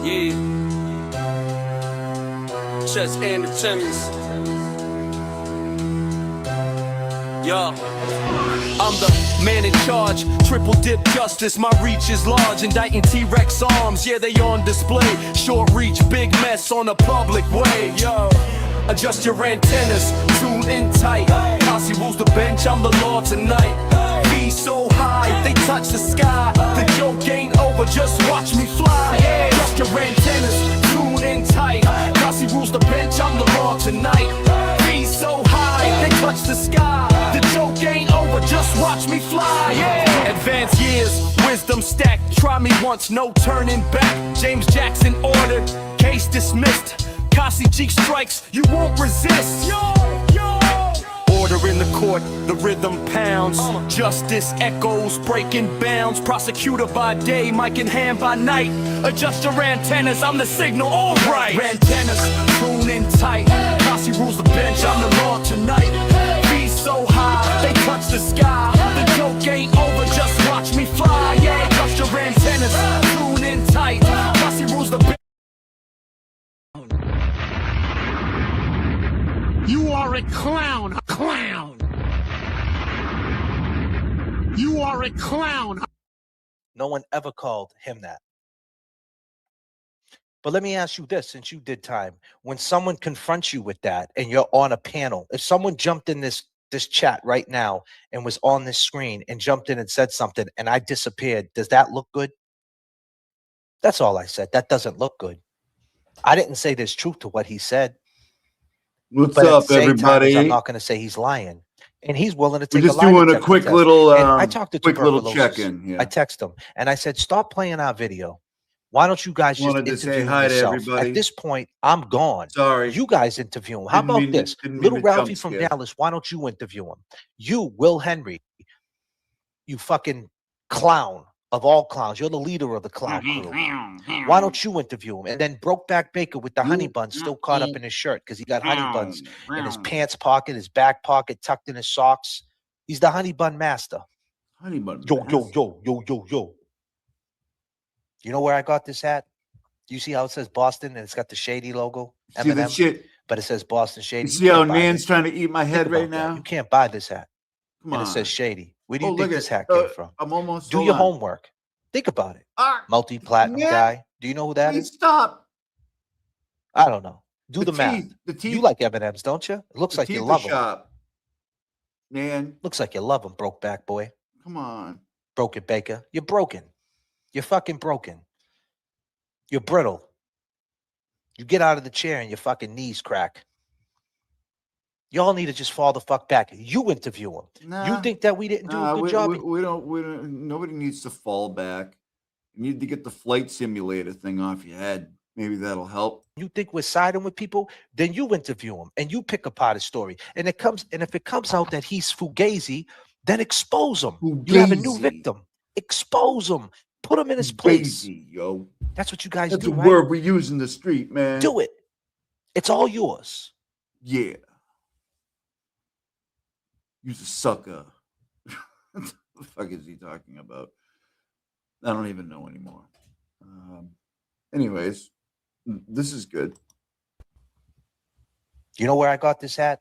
Yeah. Chess and the Timmons. Yo. I'm the man in charge, triple dip justice, my reach is large, indicting T-Rex arms, yeah they on display, short reach, big mess on a public way, yo. Adjust your antennas, tune in tight, Posse rules the bench, I'm the law tonight. Be so high, they touch the sky, the joke ain't over, just watch me fly. Yeah. Adjust your antennas, tune in tight, Posse rules the bench, I'm the law tonight. Be so high, they touch the sky, the joke ain't over, just watch me fly. Yeah. Advanced years, wisdom stacked, try me once, no turning back. James Jackson ordered, case dismissed. Kasi G strikes, you won't resist. Yo, yo. Order in the court, the rhythm pounds. Justice echoes, breaking bounds. Prosecutor by day, mic in hand by night. Adjust your antennas, I'm the signal, alright. Antennas, tune in tight. Kasi rules the bench, I'm the law tonight. Be so high, they touch the sky. The joke ain't over, just watch me fly. Yeah, adjust your antennas, tune in tight. Kasi rules the bench. You are a clown! A clown! You are a clown! No one ever called him that. But let me ask you this, since you did time. When someone confronts you with that and you're on a panel, if someone jumped in this chat right now and was on this screen and jumped in and said something and I disappeared, does that look good? That's all I said. That doesn't look good. I didn't say there's truth to what he said. What's but up, at the same everybody? Time, I'm not going to say he's lying, and he's willing to take. We're just a lie doing a detector quick test. little, I talked to quick little Tuberculosis. check-in. Yeah. I text him and I said, "Stop playing our video. Why don't you guys just Wanted to say interview hi to yourself?" everybody. At this point, I'm gone. Sorry. You guys interview him. How Didn't about mean- this? didn't mean Little to Ralphie jump from scare. Dallas. Why don't you interview him? You, Will Henry. You fucking clown of all clowns. You're the leader of the clown crew. Why don't you interview him? And then Brokeback Baker with the honey bun still caught up in his shirt because he got honey buns in his pants pocket, his back pocket, tucked in his socks. He's the honey bun master. Honey bun. Yo, yo, yo, yo, yo, yo. You know where I got this hat? You see how it says Boston and it's got the Shady logo? See that M&M, shit? but it says Boston Shady. You see how Nan's trying to eat my head right now? You can't buy this hat. Come and on. it says Shady. Where do you Oh, think look this at- hat came from? I'm almost. Do hold your on. homework. Think about it. Multi-platinum yeah. guy. Do you know who that Please is? stop. I don't know. Do the math. teeth, the teeth. You like M&Ms, don't you? It looks The like you teeth love are them. sharp. Nan, Looks like you love them, broke back boy. come on. Broken Baker. You're broken. You're fucking broken. You're brittle. You get out of the chair and your fucking knees crack. Y'all need to just fall the fuck back. You interview him. Nah, You think that we didn't do a good we, job? We don't. Nobody needs to fall back. You need to get the flight simulator thing off your head. Maybe that'll help. You think we're siding with people? Then you interview him and you pick apart his story. And if it comes out that he's Fugazi, then expose him. You have a new Fugazi. victim. Expose him. Put him in his place. Crazy, yo. That's what you guys That's do, a right? word we use in the street, man. Do it. It's all yours. Yeah. You's a sucker. What the fuck is he talking about? I don't even know anymore. Anyways, this is good. You know where I got this hat?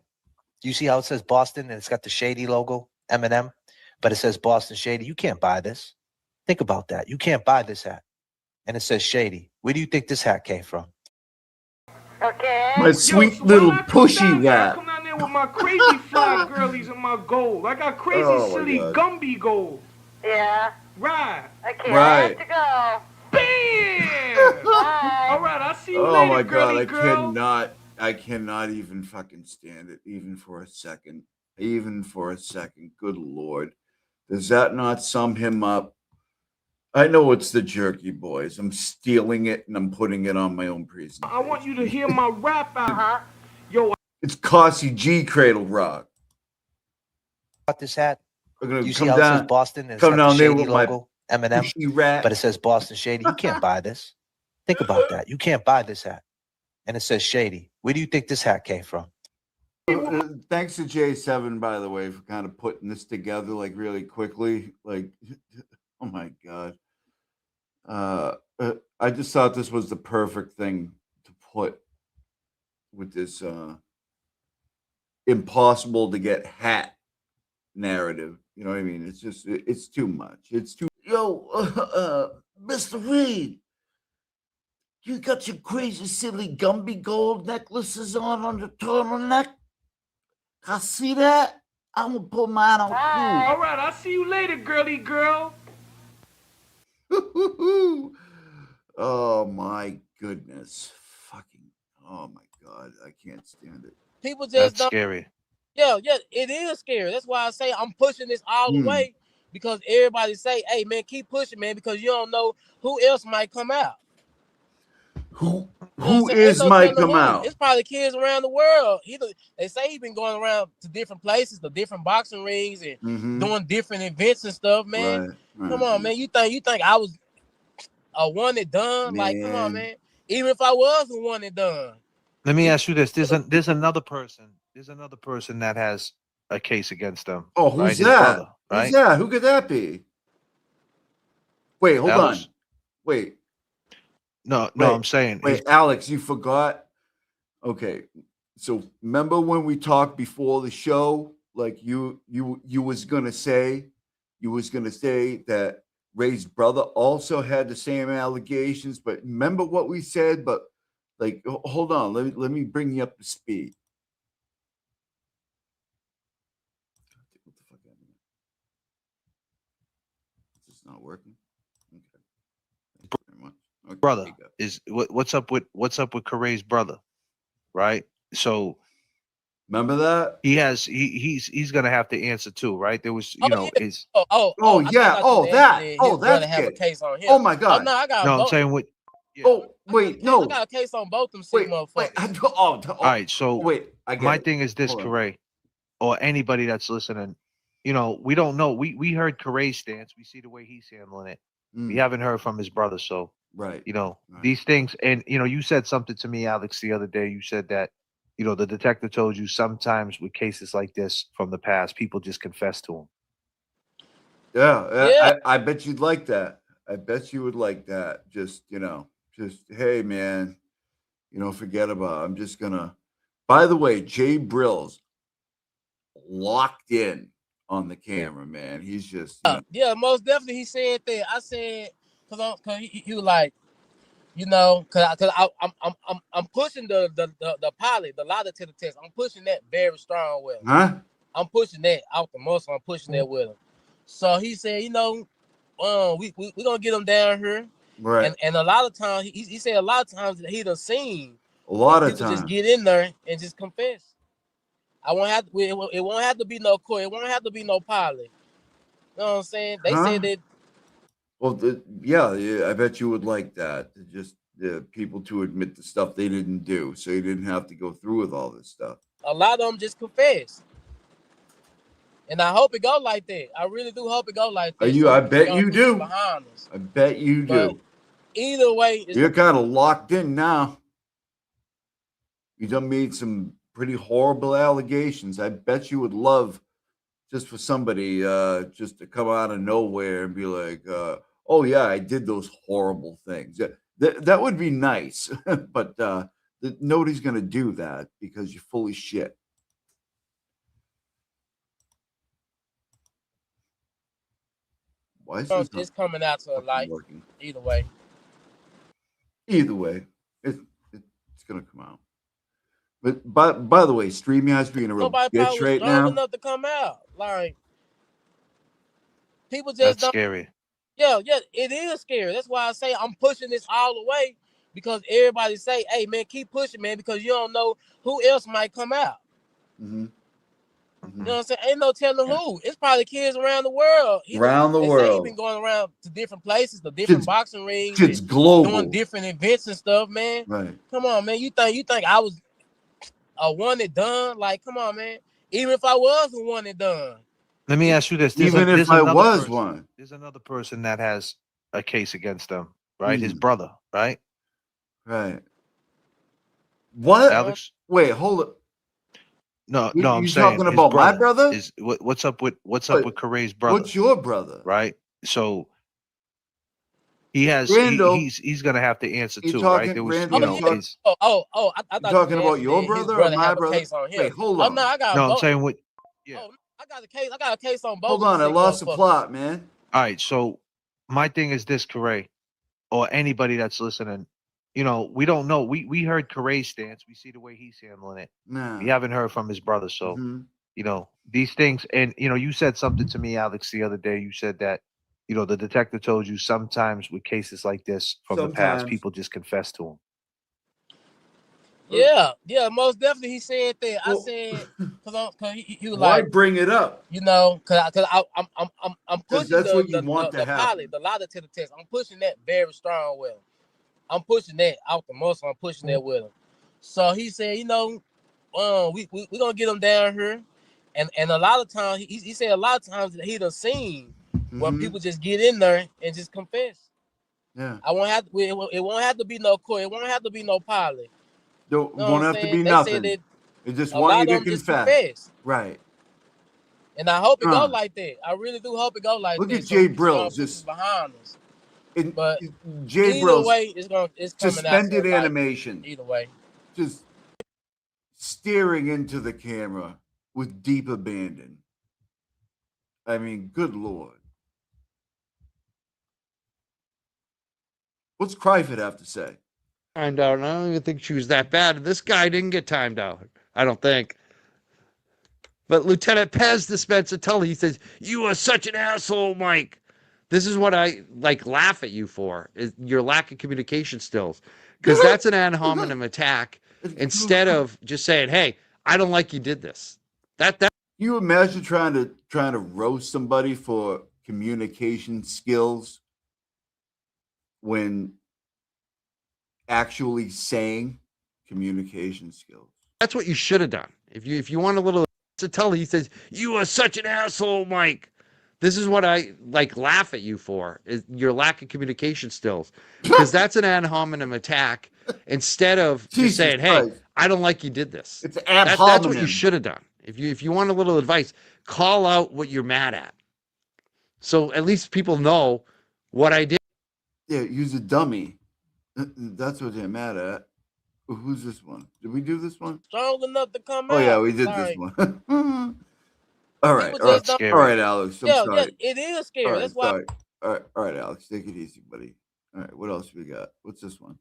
Do you see how it says Boston and it's got the Shady logo, M&M, but it says Boston Shady? You can't buy this. Think about that. You can't buy this hat. And it says Shady. Where do you think this hat came from? Okay. My sweet little pushy I rat. come down there with my crazy fly girlies and my gold. I got crazy Oh, my silly God. Gumby gold. Yeah. Right. Okay. Right. I have to go. Bam! Bye. All right, I'll see you Oh later, my god, girly girl. I cannot even fucking stand it, even for a second. Even for a second. Good lord. Does that not sum him up? I know it's the Jerky Boys. I'm stealing it and I'm putting it on my own presentation. I want you to hear my rap out. Yo, It's Kasi G Cradle Rock. Got this hat? I'm gonna You see come how it says down, Boston and it's come got the down there Shady with my logo, M&M, pushy rat. but it says Boston Shady? You can't buy this. Think about that. You can't buy this hat. And it says Shady. Where do you think this hat came from? Thanks to J7, by the way, for kind of putting this together like really quickly. Like, oh my god. I I just thought this was the perfect thing to put with this impossible to get hat narrative. You know what I mean? It's just it's too much. It's too Mr. Reed, you got your crazy silly Gumby gold necklaces on the turtleneck. I see that. I'm gonna put mine on Bye. All right, I'll see you later, girly girl. too. Oh my goodness. Fucking oh my god. I can't stand it. People just That's don't. scary. Yeah, it is scary. That's why I say I'm pushing this all the Hmm. way because everybody say, "Hey, man, keep pushing, man," because you don't know who else might come out. Who You know what I'm who saying? Ain't is no might telling come who. out? It's probably kids around the world. They say he's been going around to different places, to different boxing rings, and Mm-hmm. doing different events and stuff. Man, Right. come on, man. You think I was a one and done? Like, come on, man. Even if I was a one and done. Let me ask you this: there's another person. There's another person that has a case against them. Oh, right? who's His that? brother, Who's right? that? Who could that be? Wait, hold Alex? on. Wait, No, wait, I'm saying wait, Alex, you forgot. Okay, so remember when we talked before the show? Like you was gonna say, that Ray's brother also had the same allegations. But remember what we said? But like, hold on, let me bring you up to speed. What the fuck happened? Is this not working? Okay. Thank you very much. Okay, brother there you go. is what's up with Corey's brother, right? So Remember that? he's gonna have to answer too, right? There was Oh yeah. is Oh I yeah. thought you Oh was that. asking did Oh his brother that's have a it. case on him. Oh my Oh god. no, I got no, I'm both. saying what yeah. Oh I wait, got no. a case on both them sick Wait, motherfuckers. All right, so wait. I get my it. thing is this, Hold on. Corey, or anybody that's listening, we don't know. We heard Corey's stance. We see the way he's handling it. We Mm, haven't heard from his brother, so right. Right. these things. And you said something to me, Alex, the other day. You said that the detective told you sometimes with cases like this from the past, people just confess to him. Yeah, Yeah. I bet you'd like that. I bet you would like that. Just hey man, forget about it. I'm just gonna. By the way, Jay Brill's locked in on the camera, man. He's just Yeah, most definitely he said that. I said cause he was like, I'm pushing the pilot, the lie to the test. I'm pushing that very strong with him. huh? I'm pushing that out the muscle. I'm pushing that with him. So he said, we gonna get him down here. Right. And a lot of times he said a lot of times that he done seen A lot of people just times. get in there and just confess. I won't have to. It won't have to be no court. It won't have to be no pilot. You know what I'm saying? They said that. Well, yeah, I bet you would like that. Just people to admit the stuff they didn't do, so you didn't have to go through with all this stuff. A lot of them just confess. And I hope it go like that. I really do hope it go like that. So I we bet can you put this do. behind us. I bet you But do. either way, You're kind of locked in now. You done made some pretty horrible allegations. I bet you would love just for somebody just to come out of nowhere and be like, oh yeah, I did those horrible things. That would be nice. But nobody's gonna do that because you're full of shit. Why is this it's coming out to a light. working? Either way. Either way, it's gonna come out. But by the way, StreamYard's being a real Nobody probably bitch was right strong now. enough to come out. Like people just That's don't. scary. Yeah, it is scary. That's why I say I'm pushing this all the way because everybody say, "Hey, man, keep pushing, man," because you don't know who else might come out. Mm-hmm. You know what I'm saying? Ain't no telling who. It's probably kids around the world. They say he been going around to different places, to different boxing rings, Kids and global. doing different events and stuff, man. Right. Come on, man. You think I was a one and done? Like, come on, man. Even if I was a one and done. Let me ask you this: Even if I was one, there's another person that has a case against them, right? His Hmm. brother, right? Right. What? Alex? Wait, hold up. No, You I'm saying talking his about my brother brother? is what's up with But Corey's brother, What's your brother? right? So He has. Randall, He's gonna have to answer you too, right? talking- There was, Randall, you you know, talk- his, I thought You you talking were about asking your did his brother or brother my have a brother? case on him. Wait, hold Oh on. no, I got no, I'm both. saying what. Yeah. Oh, I got a case. I got a case on both. Hold of on, I these sick lost the motherfuckers. plot, man. All right. So my thing is this, Corey, or anybody that's listening. You know, we don't know. We heard Corey's stance. We see the way he's handling it. Nah. We haven't heard from his brother. So Mhm. you know these things, and you know, you said something to me, Alex, the other day. You said that. You know, the detective told you sometimes with cases like this from the past, Sometimes. people just confess to him. Yeah, most definitely. He said that. I Well, said because he was why like, bring it up? you know, because I'm 'Cause pushing that's what you want to the happen. pilot, the lie to the test. I'm pushing that very strong with him. I'm pushing that out the muscle. I'm pushing that with him. So he said, you know, we gonna get him down here, and a lot of times he said a lot of times that he done seen where Mhm. people just get in there and just confess. Yeah. I won't have to. It won't have to be no court. It won't have to be no pilot. Don't You know won't what I'm have to saying? be They nothing. said that They just a want lot you of to them just confess. confess. Right. And I hope it go Huh. like that. I really do hope it go like Look that. at So Jay we can start Brills, putting this just behind us. in But Jay either Brills way, it's coming out to suspended the light. animation, Either way. just staring into the camera with deep abandon. I mean, good lord. What's Kryford have to say? Timed out, and I don't even think she was that bad. This guy didn't get timed out. I don't think. But Lieutenant Pez Dispenser Tully, he says, "You are such an asshole, Mike. This is what I like laugh at you for, is your lack of communication skills. Because that's an ad hominem attack instead of just saying, hey, I don't like you did this. That You imagine trying to roast somebody for communication skills when actually saying communication skills. that's what you should have done. If you want a little to Tully, he says, "You are such an asshole, Mike. This is what I like laugh at you for, is your lack of communication skills. Because that's an ad hominem attack instead of Jesus just saying, hey, Christ. I don't like you did this. It's ad That's what you hominem. should have done. If you want a little advice, call out what you're mad at. So at least people know what I did. Yeah, use a dummy. That's what they're mad at. Who's this one? Did we do this one? Strong enough to come Oh out. yeah, we did Sorry. this one. All right, People all right, just don't. Scary. all right, Alex. I'm Yeah, sorry. it is All scary. right, That's why. sorry. All right, Alex. Take it easy, buddy. All right, what else we got? What's this one?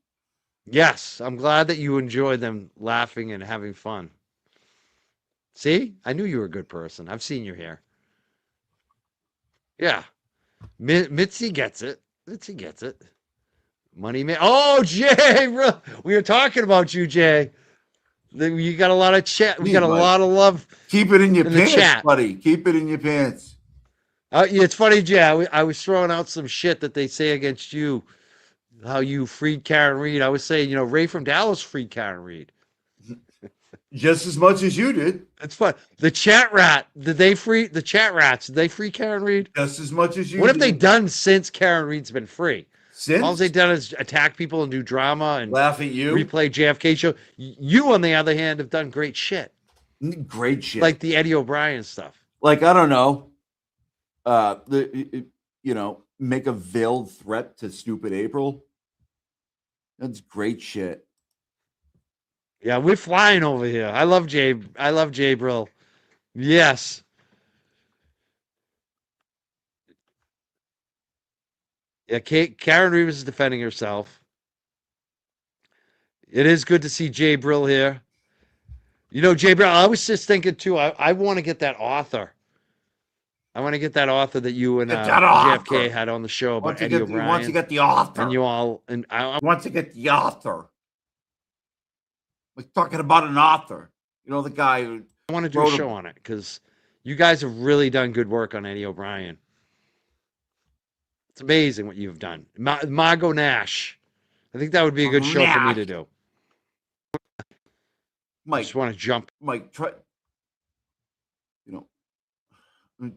Yes, I'm glad that you enjoy them laughing and having fun. See, I knew you were a good person. I've seen you here. Yeah, Mitzi gets it. Mitzi gets it. Money man. Oh, Jay, we were talking about you, Jay. You got a lot of chat. We got a Jeez, Mike. lot of love Keep it in your in the pants, chat. buddy. Keep it in your pants. Yeah, it's funny, Jay. I was throwing out some shit that they say against you. How you freed Karen Reed. I was saying, you know, Ray from Dallas freed Karen Reed. Just as much as you did. It's fun. The chat rat. Did they free the chat rats? Did they free Karen Reed? Just as much as you What did. have they done since Karen Reed's been free? All Since they've done is attack people and do drama and laugh at you. replay JFK show. You, on the other hand, have done great shit, Great shit. like the Eddie O'Brien stuff. Like I don't know. You know, make a veiled threat to stupid April. That's great shit. Yeah, we're flying over here. I love Jay. I love Jay Brill. Yes. Yeah, Karen Reed is defending herself. It is good to see Jay Brill here. You know, Jay Brill, I was just thinking too, I want to get that author. I want to get that author that you and Get that author. JFK had on the show about Eddie O'Brien. Once you get the author. And you all, and I Once you get the author. We're talking about an author. You know, the guy who want to do a wrote show on it because you guys have really done good work on Eddie O'Brien. It's amazing what you've done. Margot Nash. I think that would be a good show for me to do. I Mike, just want to jump. Mike, try,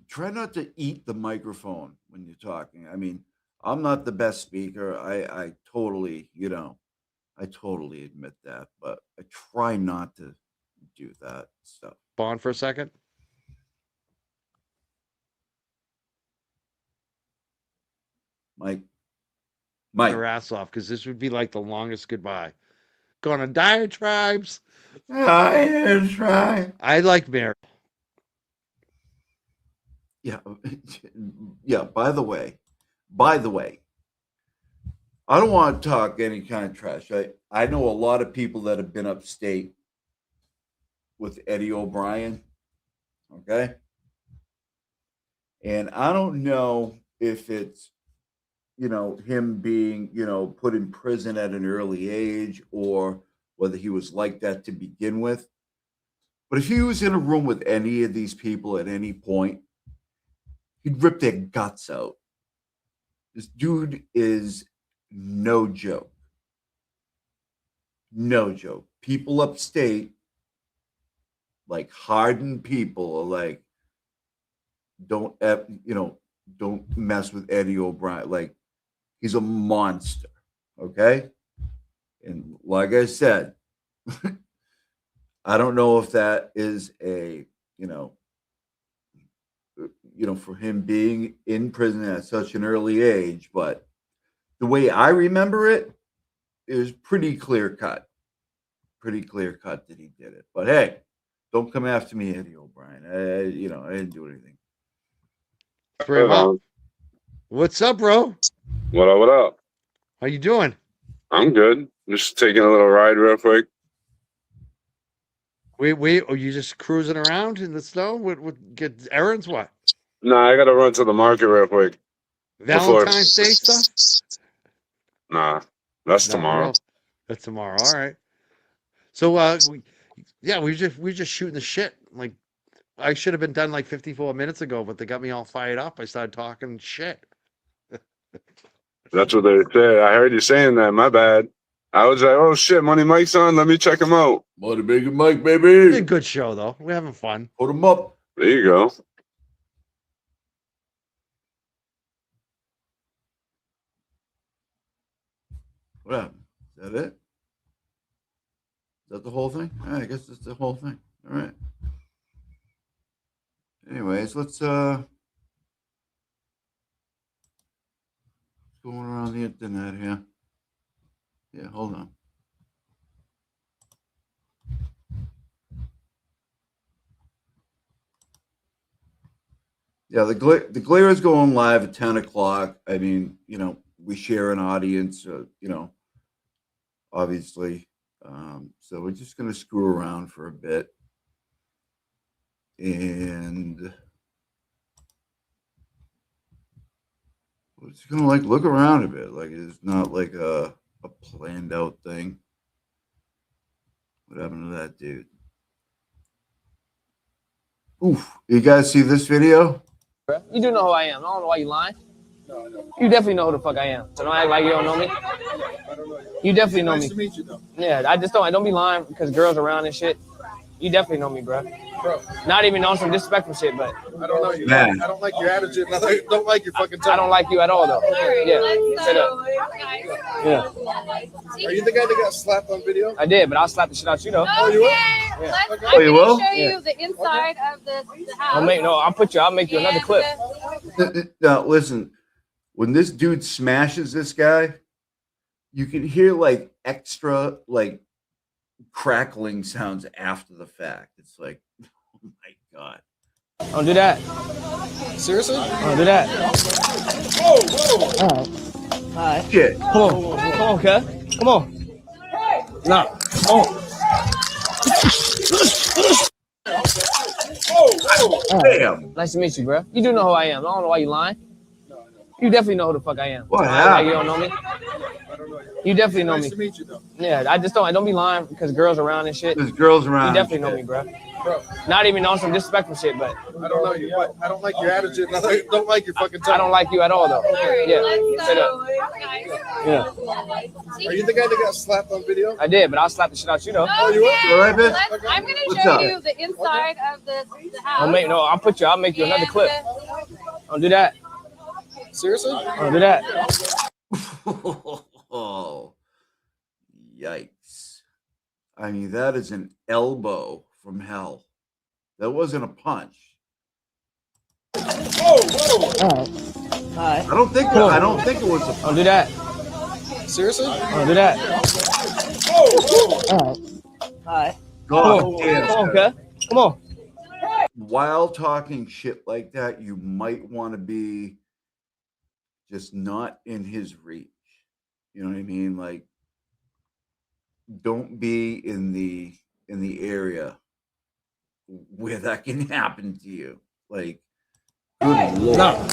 try not to eat the microphone when you're talking. I mean, I'm not the best speaker. I totally, I totally admit that, but I try not to do that stuff. On for a second. Mike, Mike. Their ass off because this would be like the longest goodbye. Going on diatribes. Try. I like Mary. Yeah. Yeah. By the way, I don't want to talk any kind of trash. I know a lot of people that have been upstate with Eddie O'Brien. Okay. And I don't know if it's, him being, put in prison at an early age or whether he was like that to begin with. But if he was in a room with any of these people at any point, he'd rip their guts out. This dude is no joke. No joke. People upstate, like hardened people, are like, don't mess with Eddie O'Brien. Like, he's a monster. Okay. And like I said, I don't know if that is a, for him being in prison at such an early age, but the way I remember it is pretty clear cut. Pretty clear cut that he did it. But hey, don't come after me, Eddie O'Brien. I didn't do anything. Bring him up. What's up, bro? What up? What up? How you doing? I'm good. Just taking a little ride real quick. Wait. Are you just cruising around in the snow? What get errands? What? Nah, I gotta run to the market real quick. Valentine's Day stuff? Nah, that's No, tomorrow. no. That's tomorrow. All right. So we're just shooting the shit. Like I should have been done like 54 minutes ago, but they got me all fired up. I started talking shit. That's what they said. I heard you saying that. My bad. I was like, oh shit, Money Mike's on. Let me check him out. Money Making Mike, It's a baby. good show though. We're having fun. Put him up. There you go. What happened? Is that it? Is that the whole thing? I guess that's the whole thing. All right. Anyways, let's going around the internet here. Yeah, hold on. Yeah, the glare is going live at 10 o'clock. I mean, we share an audience, obviously. So we're just going to screw around for a bit. And we're just going to look around a bit. Like it's not like a planned out thing. What happened to that dude? Oof. You guys see this video? You do know who I am. I don't know why you lying. No, I don't. You definitely know who the fuck I am. So don't act like you don't know me. I don't know you. You definitely know me. Nice to meet you, though. Yeah, I don't be lying because girls around and shit. You definitely know me, bro. Not even on some disrespectful shit, but I don't know you. Man. I don't like your attitude. I don't like your fucking tone. I don't like you at all, though. Yeah, sit up. Yeah. Are you the guy that got slapped on video? I did, but I'll slap the shit out you, though. Oh, you will? Yeah. Oh, you will? Show you the inside of the house. I'll make you another clip. Now, listen, when this dude smashes this guy, you can hear like extra like crackling sounds after the fact. It's like, oh my God. Don't do that. Seriously? Don't do that. Whoa. All right. Shit. Come on, cuz. Come on. Nah. Come on. Damn. Nice to meet you, bro. You do know who I am. I don't know why you lying. You definitely know who the fuck I am. What Like happened? you don't know me. I don't know you. You definitely know Nice me. to meet you, though. Yeah, I don't be lying because girls around and shit. There's girls around. You definitely know me, bro. Bro, Not even on some disrespectful shit, but I don't know you. I don't like your attitude. I don't like your fucking tone. I don't like you at all, though. Yeah, sit up. Yeah, Are you the guy that got slapped on video? I did, but I'll slap the shit out you, though. Oh, you will? All right, bitch? I'm going to What's show up? you the inside of the house. I'll make you another clip. Don't do that. Seriously? Don't do that. Oh, yikes. I mean, that is an elbow from hell. That wasn't a punch. All right. I don't think it was a punch. Don't do that. Seriously? Oh, do that. All right. Hi. God Come damn. on, cuz. Come on. While talking shit like that, you might want to be just not in his reach. You know what I mean? Like, don't be in the area where that can happen to you. Like, good lord. No.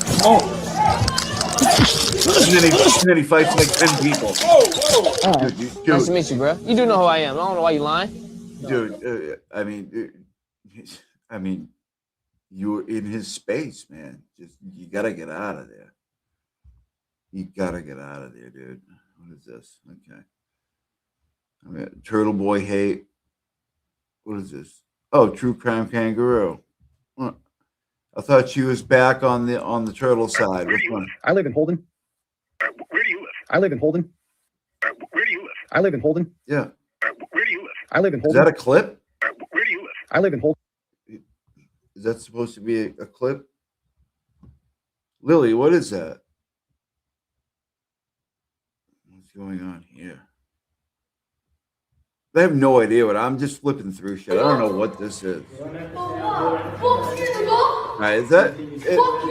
And then he fights like 10 people. All right. Dude, Nice to meet you, bro. You do know who I am. I don't know why you lying. dude. I mean, you're in his space, man. Just you gotta get out of there. You gotta get out of there, dude. What is this? Okay. I mean, Turtle Boy hate. What is this? Oh, True Crime Kangaroo. Huh. I thought she was back on the turtle side. Which one? I live in Holden. Where do you live? I live in Holden. Where do you live? I live in Holden. Yeah. Where do you live? I live in Is Holden. that a clip? Where do you live? I live in Holden. Is that supposed to be a clip? Lily, what is that? What's going on here? I have no idea what I'm just flipping through shit. I don't know what this is. All right,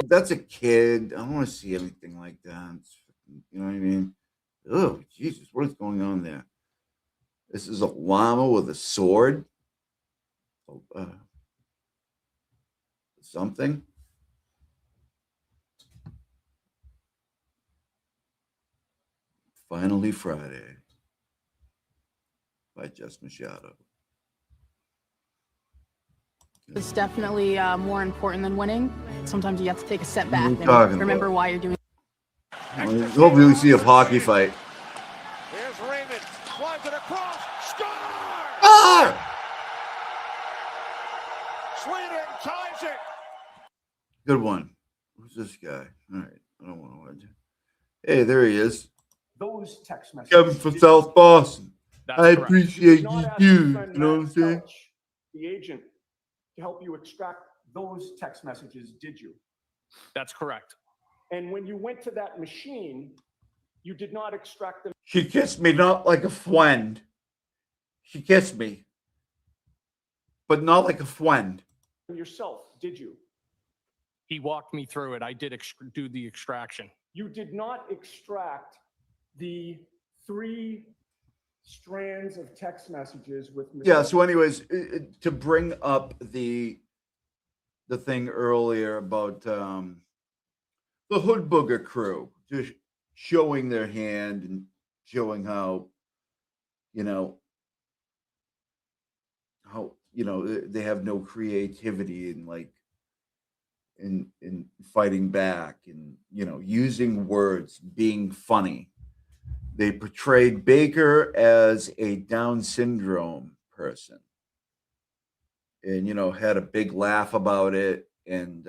that's a kid. I don't want to see anything like that. You know what I mean? Oh, Jesus, what is going on there? This is a llama with a sword. Something. Finally Friday by Jess Machado. It's definitely more important than winning. Sometimes you have to take a step What are back you talking and remember about? why you're doing. Hopefully we see a hockey fight. Here's Raymond. Slides it across. Score! Ah! Sweden ties it. Good one. Who's this guy? All right. I don't want to watch it. Hey, there he is. Those text messages. Kevin from South Boston. That's I correct. appreciate Not you ask too. your friend You know what I'm Matt saying? Couch, the agent, to help you extract those text messages, did you? That's correct. And when you went to that machine, you did not extract them She kissed me not like a friend. She kissed me, but not like a friend. yourself, did you? He walked me through it. I did do the extraction. You did not extract the 3 strands of text messages with Yeah. So, anyways, to bring up the thing earlier about the Hood Booger crew just showing their hand and showing how they have no creativity and like in fighting back and using words, being funny. They portrayed Baker as a Down syndrome person and had a big laugh about it. And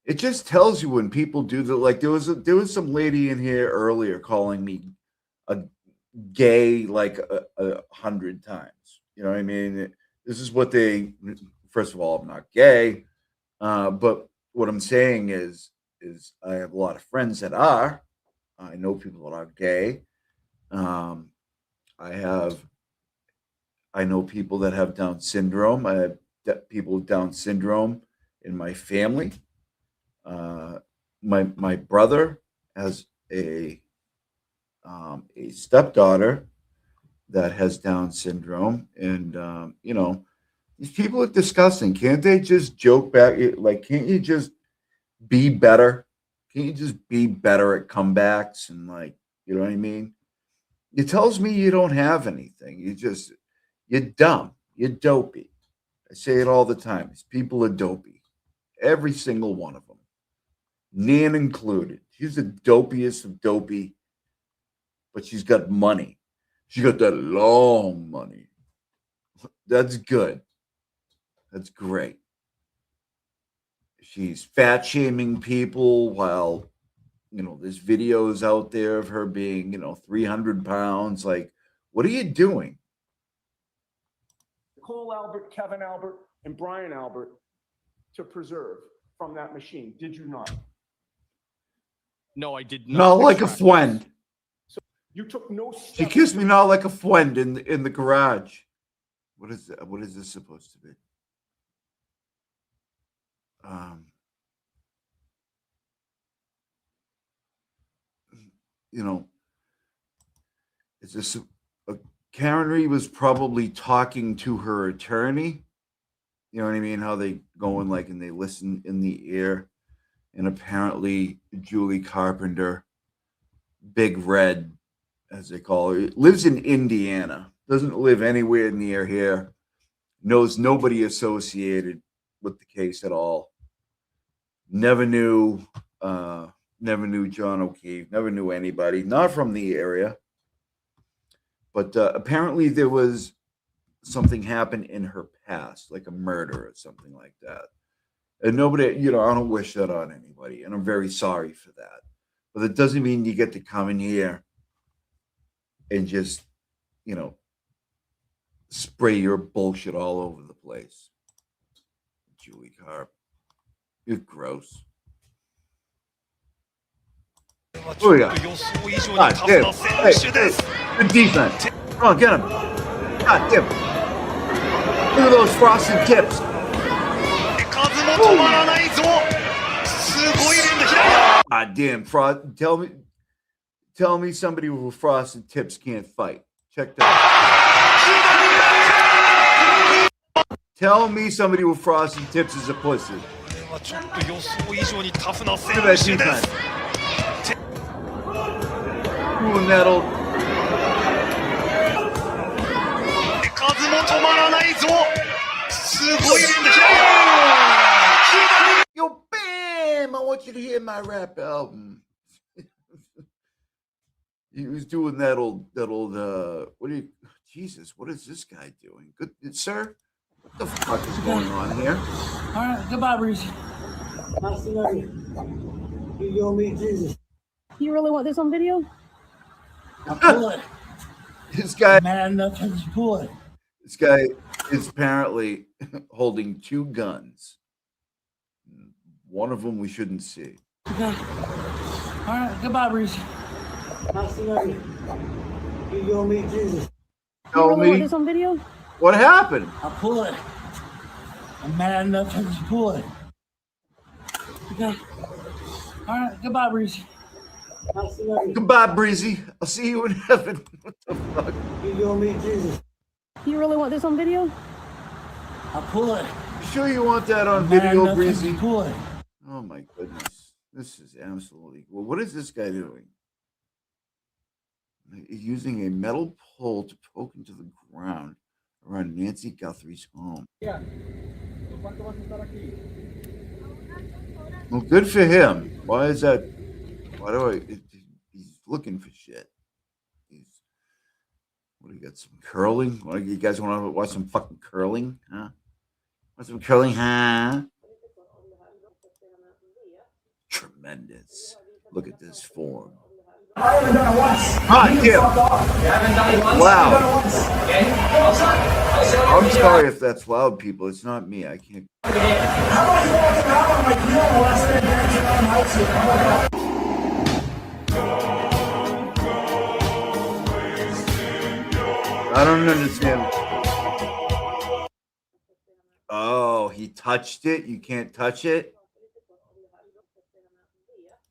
it just tells you when people do that. Like there was some lady in here earlier calling me a gay like 100 times. You know what I mean? This is what first of all, I'm not gay. But what I'm saying is I have a lot of friends that are. I know people that are gay. I know people that have Down syndrome. I have people with Down syndrome in my family. My brother has a stepdaughter that has Down syndrome, and these people are disgusting. Can't they just joke back? Like, can't you just be better? Can't you just be better at comebacks and you know what I mean? It tells me you don't have anything. You're dumb. You're dopey. I say it all the time. These people are dopey. Every single one of them. Nan included. She's the dopiest of dopey, but she's got money. She got that long money. That's good. That's great. She's fat shaming people while, there's videos out there of her being, 300 pounds. Like, what are you doing? Cole Albert, Kevin Albert, and Brian Albert to preserve from that machine, did you not? No, I did not. Not like a friend. You took no steps. She kissed me now like a friend in the garage. What is that? What is this supposed to be? You know, is this Karen Reed was probably talking to her attorney. You know what I mean? How they go in like and they listen in the ear. And apparently Julie Carpenter, Big Red, as they call her, lives in Indiana. Doesn't live anywhere near here. Knows nobody associated with the case at all. Never knew John O'Keefe. Never knew anybody. Not from the area. But apparently there was something happened in her past, like a murder or something like that. And nobody, you know, I don't wish that on anybody. And I'm very sorry for that. But it doesn't mean you get to come in here and just, you know, spray your bullshit all over the place. Julie Carp. You're gross. What we got? God damn. Hey, good defense. Come on, get him. God damn. Look at those frosted tips. God damn, tell me somebody with frosted tips can't fight. Check that out. Tell me somebody with frosted tips is a pussy. Look at that defense. Doing that old. Yo, bam! I want you to hear my rap album. He was doing that old. Jesus, what is this guy doing? Good, sir. What the fuck is going on here? All right, goodbye, Reese. Nice to know you. You go meet Jesus. You really want this on video? I'll pull it. This guy. Man, nothing's pull it. This guy is apparently holding two guns. One of them we shouldn't see. Okay. All right, goodbye, Reese. Nice to know you. You go meet Jesus. Tell you really me want this on video? What happened? I'll pull it. A man, nothing's pull it. Okay. All right, goodbye, Reese. Nice to know you. Goodbye, Breezy. I'll see you in heaven. What the fuck? You go meet Jesus. You really want this on video? I'll pull it. You sure you want that on video, Man, Breezy? Pull it. Oh my goodness. This is absolutely well. What is this guy doing? He's using a metal pole to poke into the ground around Nancy Guthrie's home. Yeah. Well, good for him. Why is that? He's looking for shit. What do you got? Some curling? What, you guys want to watch some fucking curling? Huh? Want some curling? Huh? Tremendous. Look at this form. I haven't done it once. God damn. Wow. I'm sorry if that's loud, people. It's not me. I can't. I don't understand. Oh, he touched it. You can't touch it.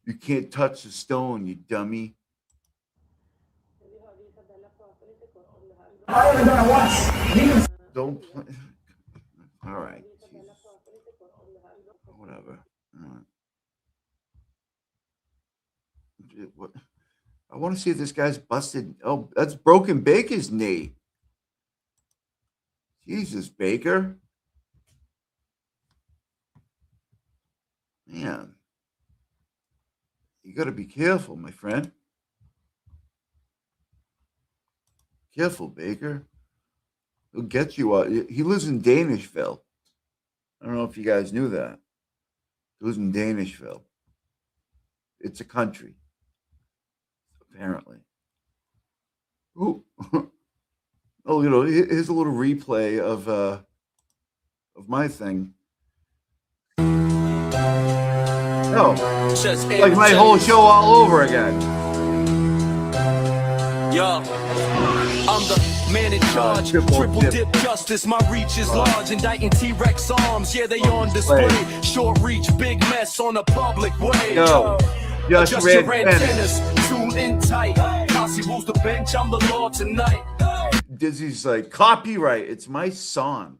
You can't touch the stone, you dummy. I haven't done it once. Don't play. All right. Jesus. Whatever. All right. What? I want to see if this guy's busted. Oh, that's broken Baker's knee. Jesus, Baker. Man. You got to be careful, my friend. Careful, Baker. He'll get you out. He lives in Danishville. I don't know if you guys knew that. He lives in Danishville. It's a country. Apparently. Ooh. Oh, you know, here's a little replay of my thing. No, like my whole show all over again. Yo, I'm the man in charge. Triple dip justice, my reach is large. Indicting T-Rex arms, yeah, they on display. Short reach, big mess on a public way. Yo, just Adjust red your antennas, tune in tight. Posse rules the bench, I'm the law tonight. Dizzy's like, copyright, it's my song.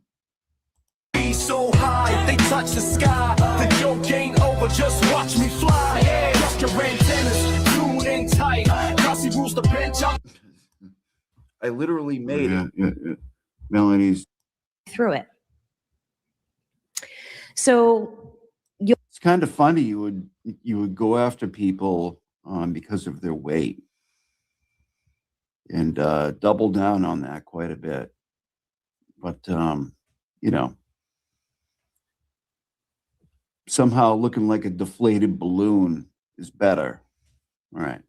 Be so high, they touch the sky. The joke ain't over, just watch me fly. Adjust your antennas, tune in tight. Posse rules the bench, I'm I literally made it. Melanie's through it. So it's kind of funny you would go after people because of their weight and double down on that quite a bit. But you know, somehow looking like a deflated balloon is better. All right.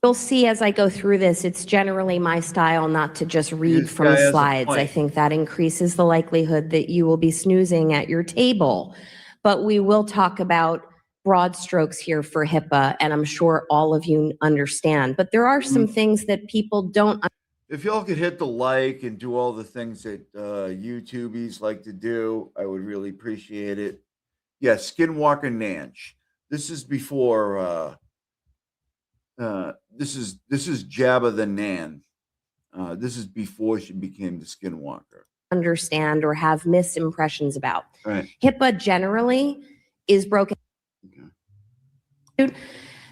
you'll see as I go through this, it's generally my style not to just read This from guy has a slides. I point. think that increases the likelihood that you will be snoozing at your table. But we will talk about broad strokes here for HIPAA, and I'm sure all of you understand. But there are some things that people don't. If y'all could hit the like and do all the things that YouTubies like to do, I would really appreciate it. Yeah, Skinwalker Nanch. This is before this is Jabba the Nan. This is before she became the Skinwalker. Understand or have misimpressions about. Right. HIPAA generally is broken.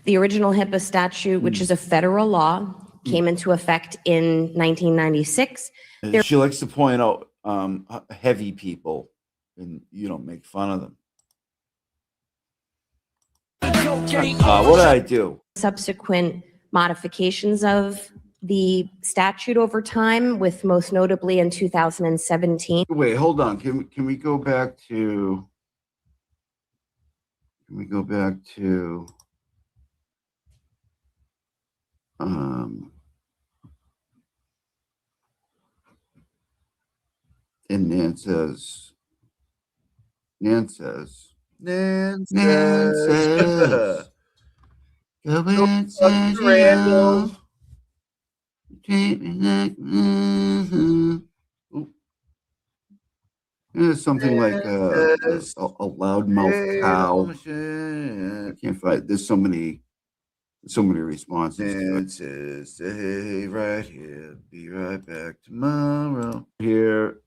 The original HIPAA statute, which is a federal law, came into effect in 1996. She likes to point out heavy people, and you don't make fun of them. What did I do? Subsequent modifications of the statute over time, with most notably in 2017. Wait, hold on. Can we go back to? Can we go back to? And Nan says. Go inside Randall. Treat me like There's something like a loudmouth cow. I can't find. There's so many responses. It says, "Stay right here. Be right back tomorrow." Here,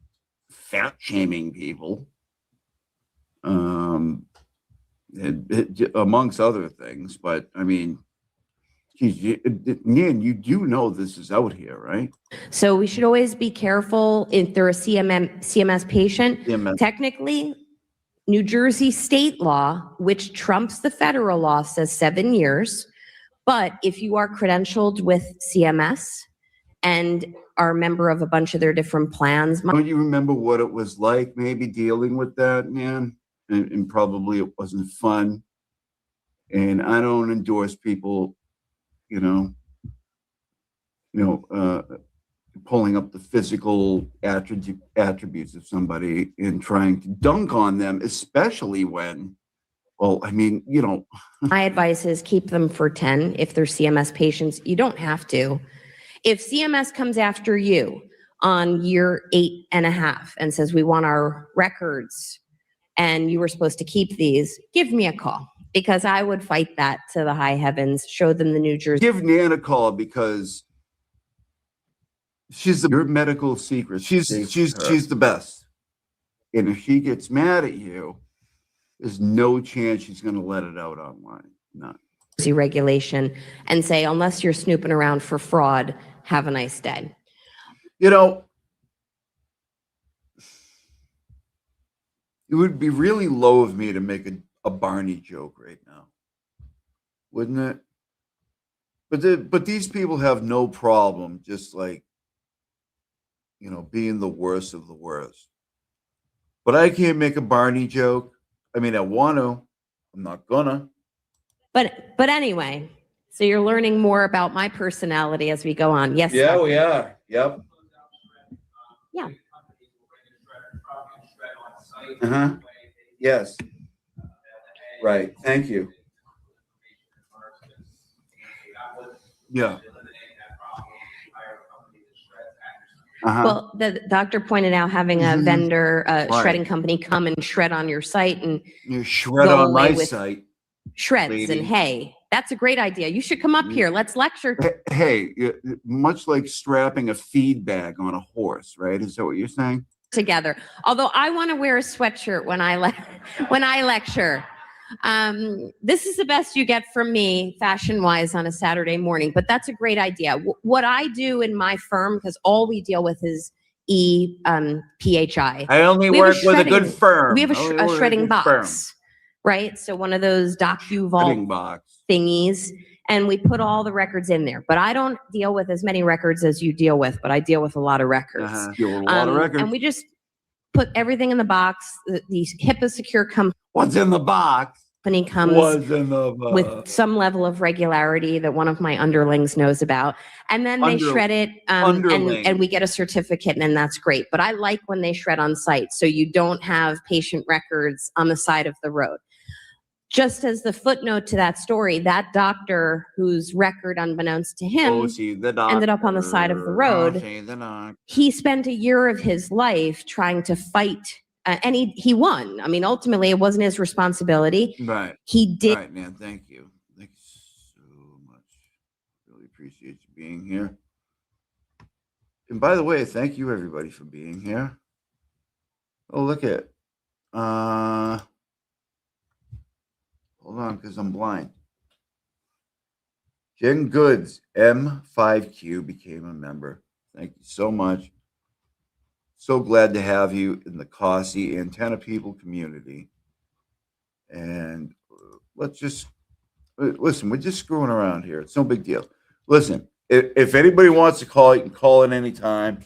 fat shaming people. Amongst other things, but I mean, Nan, you do know this is out here, right? So we should always be careful if they're a CMS patient. Technically, New Jersey state law, which trumps the federal law, says 7 years. But if you are credentialed with CMS and are a member of a bunch of their different plans. Don't you remember what it was like maybe dealing with that, Nan? And probably it wasn't fun. And I don't endorse people, pulling up the physical attributes of somebody and trying to dunk on them, especially when, well, I mean, My advice is keep them for 10 if they're CMS patients. You don't have to. If CMS comes after you on year 8.5 and says, we want our records and you were supposed to keep these, give me a call, because I would fight that to the high heavens, show them the New Jersey. Give Nan a call, because she's your medical secret. She's the best. And if she gets mad at you, there's no chance she's going to let it out online. None. Regulation and say, unless you're snooping around for fraud, have a nice day. It would be really low of me to make a Barney joke right now, wouldn't it? But these people have no problem just like, being the worst of the worst. But I can't make a Barney joke. I mean, I want to. I'm not gonna. But anyway, so you're learning more about my personality as we go on. Yes. Yeah, Dr. we are. Yep. Yeah. Yes. Right. Thank you. Yeah. Well, the doctor pointed out having a vendor, shredding company come and shred on your site and You shred go on away my with site. shreds lady. and hay. That's a great idea. You should come up here. Let's lecture Hey, much like strapping a feed bag on a horse, right? Is that what you're saying? together. Although I want to wear a sweatshirt when I lecture. This is the best you get from me fashion-wise on a Saturday morning, but that's a great idea. What I do in my firm, because all we deal with is PHI. I only We have work with a good firm. We have I only a work with a shredding good box, right? So one of those Shredding DocuVault box. thingies, and we put all the records in there. But I don't deal with as many records as you deal with, but I deal with a lot of records. Deal with a lot of records. And we just put everything in the box. The HIPAA secure company What's in the box? comes What's in the box? with some level of regularity that one of my underlings knows about. And then they shred it and we get a certificate, and then that's great. But I like when they shred on site, so you don't have patient records on the side of the road. Just as the footnote to that story, that doctor whose record, unbeknownst to him, ended up on the side of the road, he spent a year of his life trying to fight, and he won. I mean, ultimately, it wasn't his responsibility. Right. He did. All right, man. Thank you. Thank you so much. Really appreciate you being here. And by the way, thank you everybody for being here. Oh, look at hold on, because I'm blind. Jen Goods, M5Q, became a member. Thank you so much. So glad to have you in the Cossie Antenna People community. And let's just listen, we're just screwing around here. It's no big deal. Listen, if anybody wants to call, you can call at any time.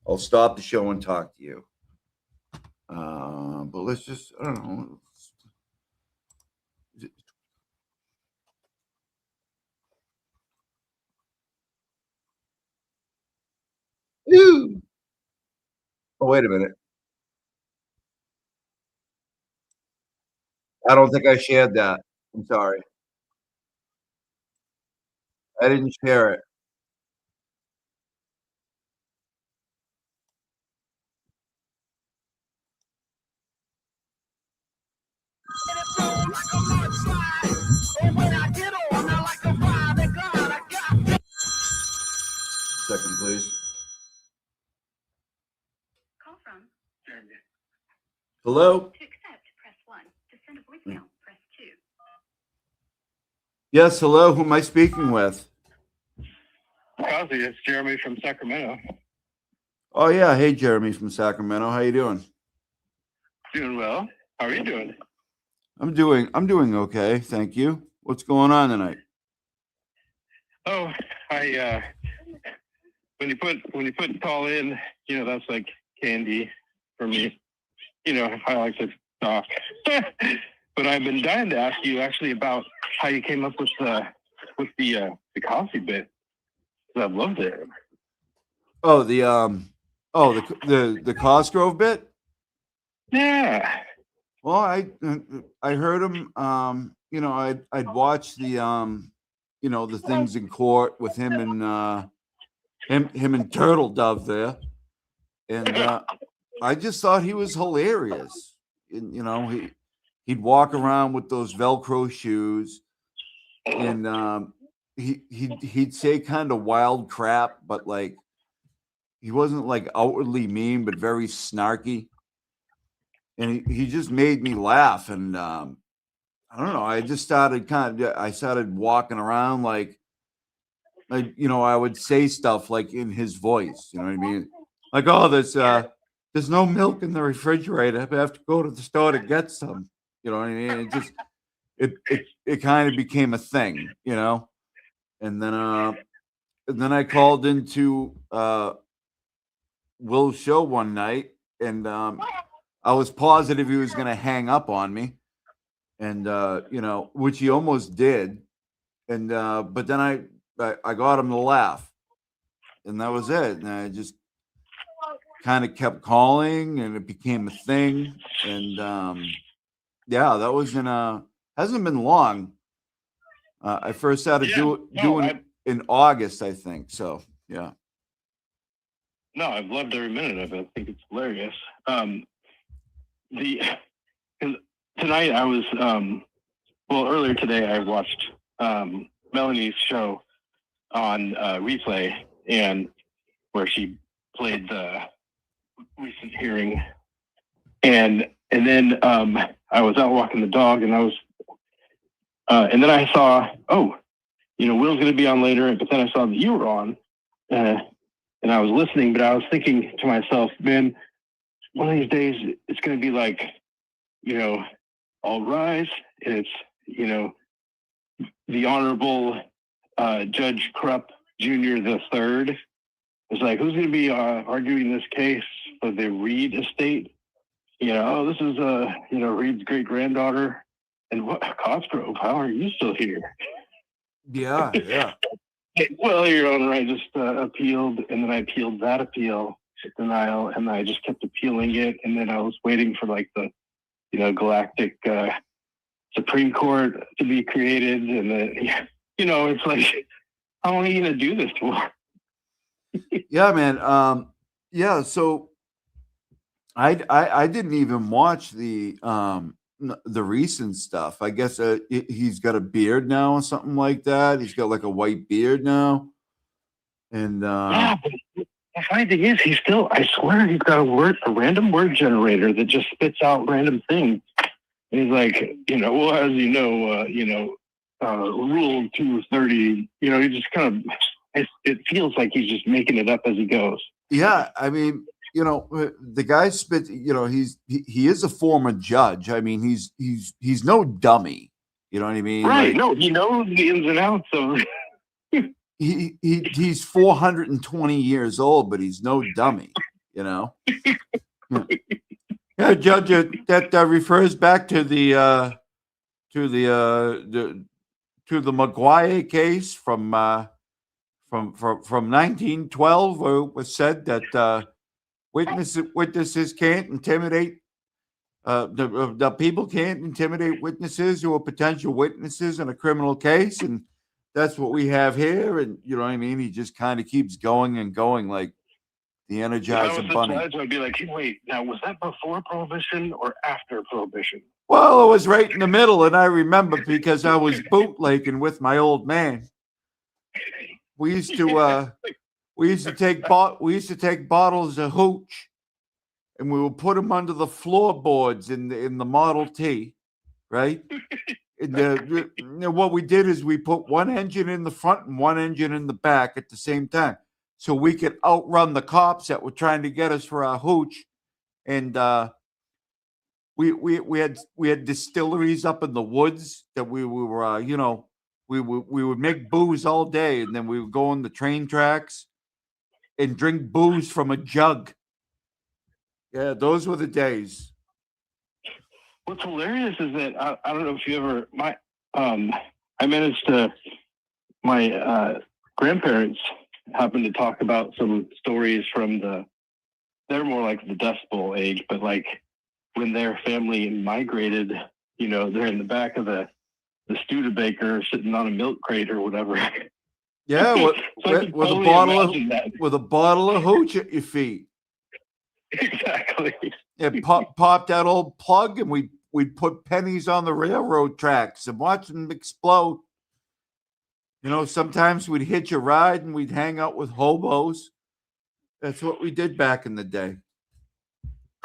I'll stop the show and talk to you. But let's just, I don't know. Ooh. Oh, wait a minute. I don't think I shared that. I'm sorry. I didn't share it. Second, please. Call from Hello? To accept, press 1. To send a voicemail, press 2. Yes, hello. Who am I speaking with? Cosby, it's Jeremy from Sacramento. Oh yeah, hey Jeremy from Sacramento. How you doing? Doing well. How are you doing? I'm doing okay, thank you. What's going on tonight? Oh, when you put call in, that's like candy for me. I like to talk. But I've been dying to ask you actually about how you came up with the coffee bit. I loved it. Oh, the Cosgrove bit? Yeah. Well, I heard him. I'd watched the the things in court with him and him and Turtle Dove there, and I just thought he was hilarious. And, he'd walk around with those Velcro shoes, and he'd say kind of wild crap, but like he wasn't like outwardly mean, but very snarky. And he just made me laugh. And I don't know. I just started I started walking around like, I would say stuff like in his voice. You know what I mean? Like, oh, there's no milk in the refrigerator. I have to go to the store to get some. You know what I mean? It kind of became a thing, And then I called into Will's show one night, and I was positive he was going to hang up on me, and which he almost did, and but then I got him to laugh, and that was it. And I just kind of kept calling, and it became a thing, and that was hasn't been long. I first started doing it in August, I think. So yeah. No, I've loved every minute of it. I think it's hilarious. The 'cause tonight I was earlier today I watched Melanie's show on replay, and where she played the recent hearing, and then I was out walking the dog, and I was and then I saw, Will's going to be on later, but then I saw that you were on, and I was listening, but I was thinking to myself, man, one of these days it's going to be like, all rise, and it's, the Honorable Judge Krupp Jr. the Third. It's like, who's going to be arguing this case for the Reed estate? This is Reed's great granddaughter, and what Cosgrove? How are you still here? Yeah. Well, Your Honor, I just appealed, and then I appealed that appeal denial, and I just kept appealing it, and then I was waiting for like the, galactic Supreme Court to be created, and then, it's like, how long are you gonna do this for? Yeah, man. Yeah. So I didn't even watch the recent stuff. I guess he's got a beard now or something like that. He's got like a white beard now. And yeah, but the funny thing is, I swear he's got a random word generator that just spits out random things. And he's like, as Rule 230, he just kind of, it feels like he's just making it up as he goes. Yeah, I mean, the guy spit. He is a former judge. I mean, he's no dummy. You know what I mean? Right? Like, No, he knows the ins and outs of. He's 420 years old, but he's no dummy. Yeah, Judge, that refers back to the McGuire case from 1912, where it was said that witnesses can't intimidate. The people can't intimidate witnesses who are potential witnesses in a criminal case, and that's what we have here. And you know what I mean? He just kind of keeps going and going, like the Energizer Bunny. I'd be like, hey, wait, now was that before Prohibition or after Prohibition? Well, it was right in the middle, and I remember because I was bootlegging with my old man. We used to take bottles of hooch, and we would put them under the floorboards in the Model T, right? And what we did is we put one engine in the front and one engine in the back at the same time, so we could outrun the cops that were trying to get us for our hooch. And we had distilleries up in the woods that we were we would make booze all day, and then we would go on the train tracks and drink booze from a jug. Yeah, those were the days. What's hilarious is that I don't know if you ever I managed to my grandparents happened to talk about some stories from they're more like the Dust Bowl age, but like when their family migrated, they're in the back of the Studebaker sitting on a milk crate or whatever. Yeah, with a bottle of hooch at your feet. Exactly. Yeah, pop that old plug, and we'd put pennies on the railroad tracks and watch them explode. Sometimes we'd hitch a ride and we'd hang out with hobos. That's what we did back in the day.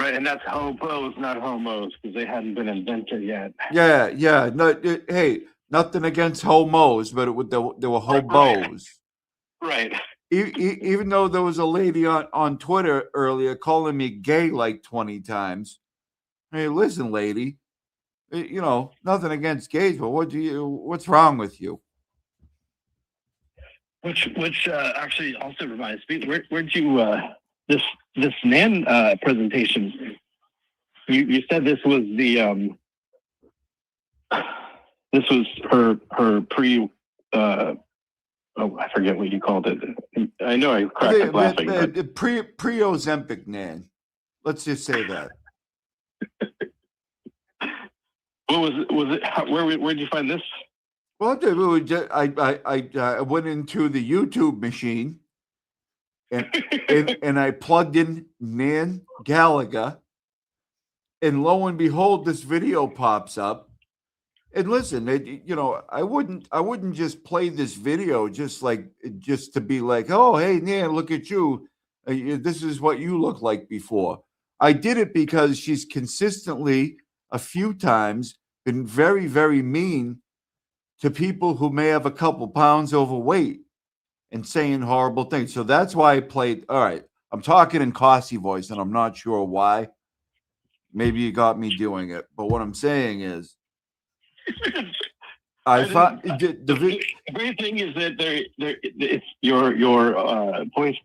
Right, and that's hobos, not homos, because they hadn't been invented yet. Yeah. No, hey, nothing against homos, but there were hobos. Right. Even though there was a lady on Twitter earlier calling me gay like 20 times. Hey, listen, lady, nothing against gays, but what's wrong with you? Which actually also reminds me, where'd you this Nan presentation? You said this was the this was her pre. I forget what you called it. I know I cracked up laughing. Pre-Ozempic Nan. Let's just say that. What was it? Where did you find this? Well, I went into the YouTube machine, and I plugged in Nan Gallagher, and lo and behold, this video pops up. And listen, I wouldn't just play this video just to be like, oh, hey, Nan, look at you. This is what you look like before. I did it because she's consistently, a few times, been very, very mean to people who may have a couple pounds overweight and saying horrible things. So that's why I played. All right, I'm talking in Cossie voice, and I'm not sure why. Maybe you got me doing it, but what I'm saying is, I thought the great thing is that it's your voice,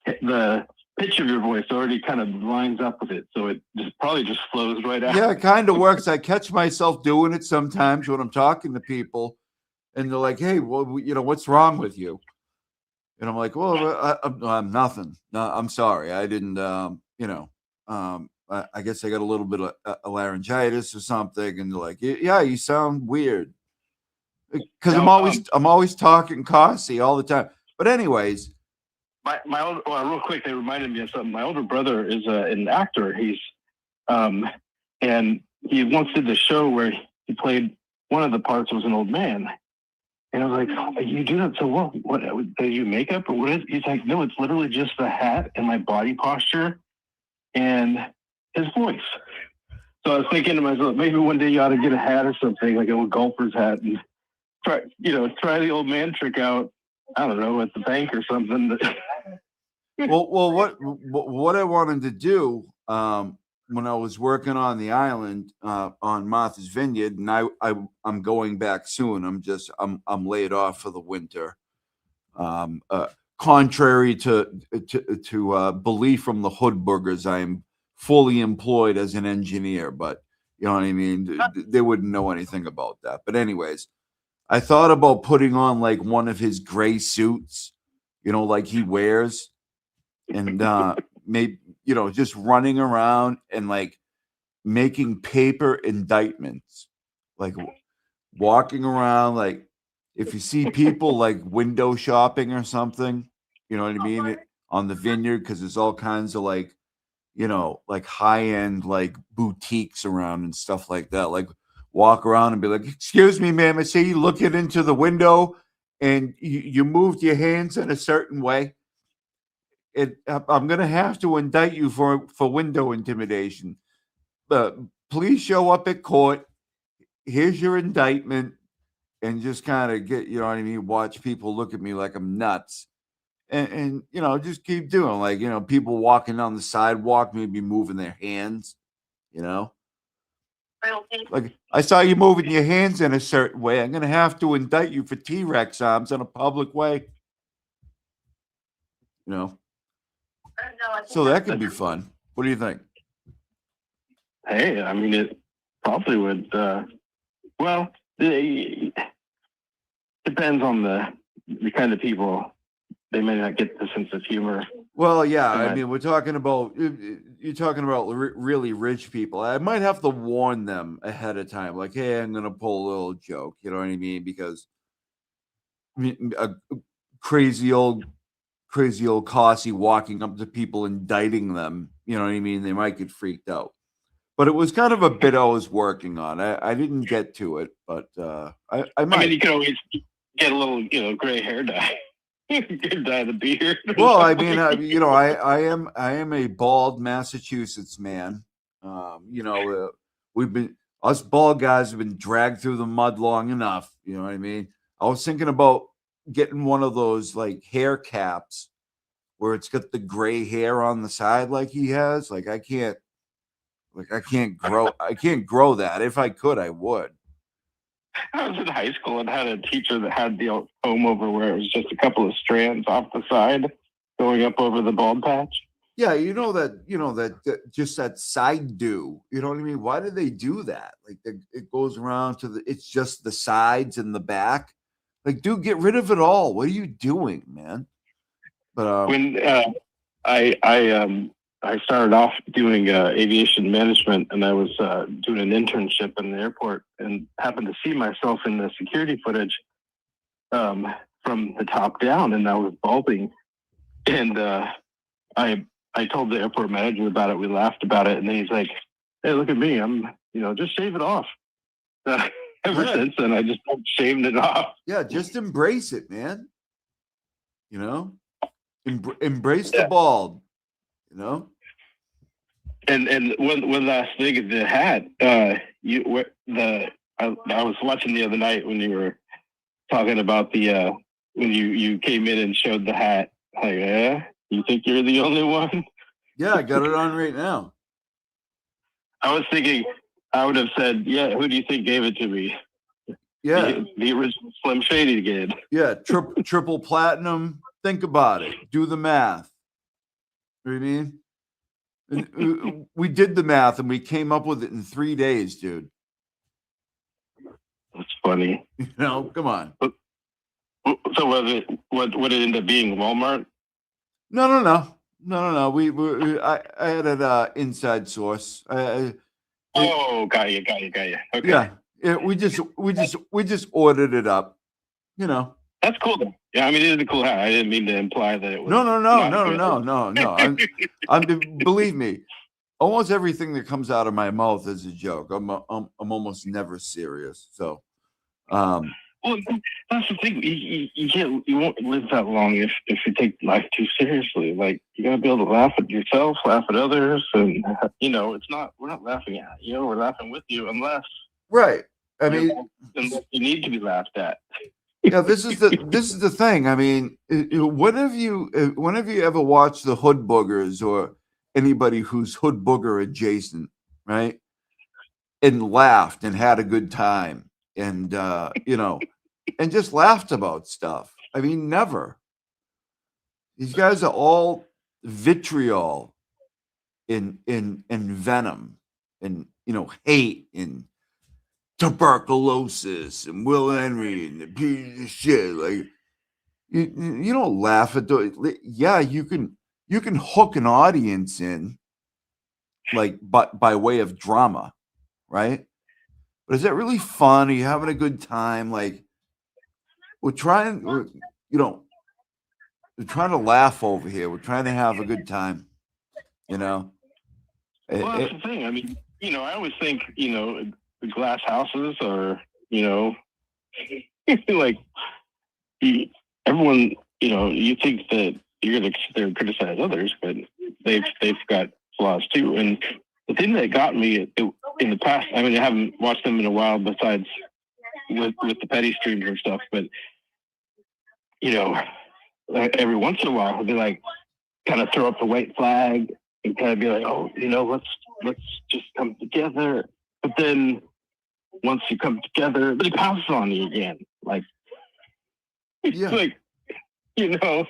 the pitch of your voice already kind of lines up with it, so it probably just flows right out. Yeah, it kind of works. I catch myself doing it sometimes when I'm talking to people, and they're like, "Hey, well, what's wrong with you?" And I'm like, "Well, I'm nothing. No, I'm sorry. I didn't. I guess I got a little bit of a laryngitis or something." And they're like, "Yeah, you sound weird." Because I'm always talking Cossie all the time. But anyways, real quick, they reminded me of something. My older brother is an actor. He's and he once did the show where he played one of the parts was an old man. And I was like, oh, you do that so well. What do you makeup or what is? He's like, no, it's literally just the hat and my body posture and his voice. So I was thinking to myself, maybe one day you ought to get a hat or something, like a little golfer's hat, and try the old man trick out. I don't know, at the bank or something. well, what I wanted to do when I was working on the island on Martha's Vineyard, and I'm going back soon. I'm laid off for the winter. Contrary to belief from the Hoodburgers, I'm fully employed as an engineer, but you know what I mean? They wouldn't know anything about that. But anyways, I thought about putting on like one of his gray suits, like he wears, and maybe, just running around and like making paper indictments, like walking around, like if you see people like window shopping or something, you know what I mean, on the vineyard, because there's all kinds of like, like high-end like boutiques around and stuff like that, like walk around and be like, excuse me, ma'am, I see you looking into the window and you moved your hands in a certain way. I'm going to have to indict you for window intimidation. Please show up at court. Here's your indictment. And just kind of get, watch people look at me like I'm nuts. And just keep doing, like, people walking on the sidewalk, maybe moving their hands, Like, I saw you moving your hands in a certain way. I'm going to have to indict you for T-Rex arms in a public way. So that could be fun. What do you think? Hey, I mean, it probably would. It depends on the kind of people. They may not get the sense of humor. Well, yeah, I mean, you're talking about really rich people. I might have to warn them ahead of time, like, hey, I'm going to pull a little joke. You know what I mean? Because a crazy old Cossie walking up to people, indicting them. You know what I mean? They might get freaked out. But it was kind of a bit I was working on. I didn't get to it, but I might. I mean, you can always get a little, gray hair dye. Dye the beard. Well, I mean, I am a bald Massachusetts man. Us bald guys have been dragged through the mud long enough. You know what I mean? I was thinking about getting one of those like hair caps where it's got the gray hair on the side like he has. Like I can't grow that. If I could, I would. I was in high school and had a teacher that had the old comb over where it was just a couple of strands off the side going up over the bald patch. Yeah, that just that side do. You know what I mean? Why do they do that? Like it goes around it's just the sides and the back. Like, dude, get rid of it all. What are you doing, man? But when I started off doing aviation management, and I was doing an internship in the airport, and happened to see myself in the security footage from the top down, and I was balding. And I told the airport manager about it. We laughed about it, and then he's like, "Hey, look at me! I'm just shave it off." Ever since then, I just shaved it off. Yeah, just embrace it, man. Embrace the bald. And one last thing, the hat. I was watching the other night when you were talking about the when you came in and showed the hat. Like, yeah, you think you're the only one? Yeah, I got it on right now. I was thinking I would have said, yeah, who do you think gave it to me? Yeah. The original Slim Shady kid. Yeah, triple platinum. Think about it. Do the math. You know what I mean? And we did the math and we came up with it in 3 days, dude. That's funny. Come on. So was it what would it end up being? Walmart? No. I had an inside source. Got you. Okay. Yeah. We just ordered it up. That's cool. Yeah, I mean, it is a cool hat. I didn't mean to imply that it was. No. I'm believe me, almost everything that comes out of my mouth is a joke. I'm almost never serious. So, well, that's the thing. You won't live that long if you take life too seriously. Like, you gotta be able to laugh at yourself, laugh at others, and we're not laughing at you. We're laughing with you, unless right. I mean, you need to be laughed at. Yeah, this is the thing. I mean, when have you ever watched the Hood Boogers or anybody who's Hood Booger adjacent, right? And laughed and had a good time, and and just laughed about stuff. I mean, never. These guys are all vitriol, and venom, and hate, and tuberculosis, and Will Henry, and the piece of shit. Like, you don't laugh at those. Yeah, you can hook an audience in, like, but by way of drama, right? But is that really fun? Are you having a good time? Like, we're trying to laugh over here. We're trying to have a good time, Well, that's the thing. I mean, I always think, the glass houses are, like, everyone, you think that you're going to sit there and criticize others, but they've got flaws too. And the thing that got me in the past, I mean, I haven't watched them in a while besides with the petty streams and stuff, but, every once in a while, I'll be like, kind of throw up the white flag and kind of be like, oh, let's just come together. But then once you come together, they pounce on you again. Like, yeah. Like,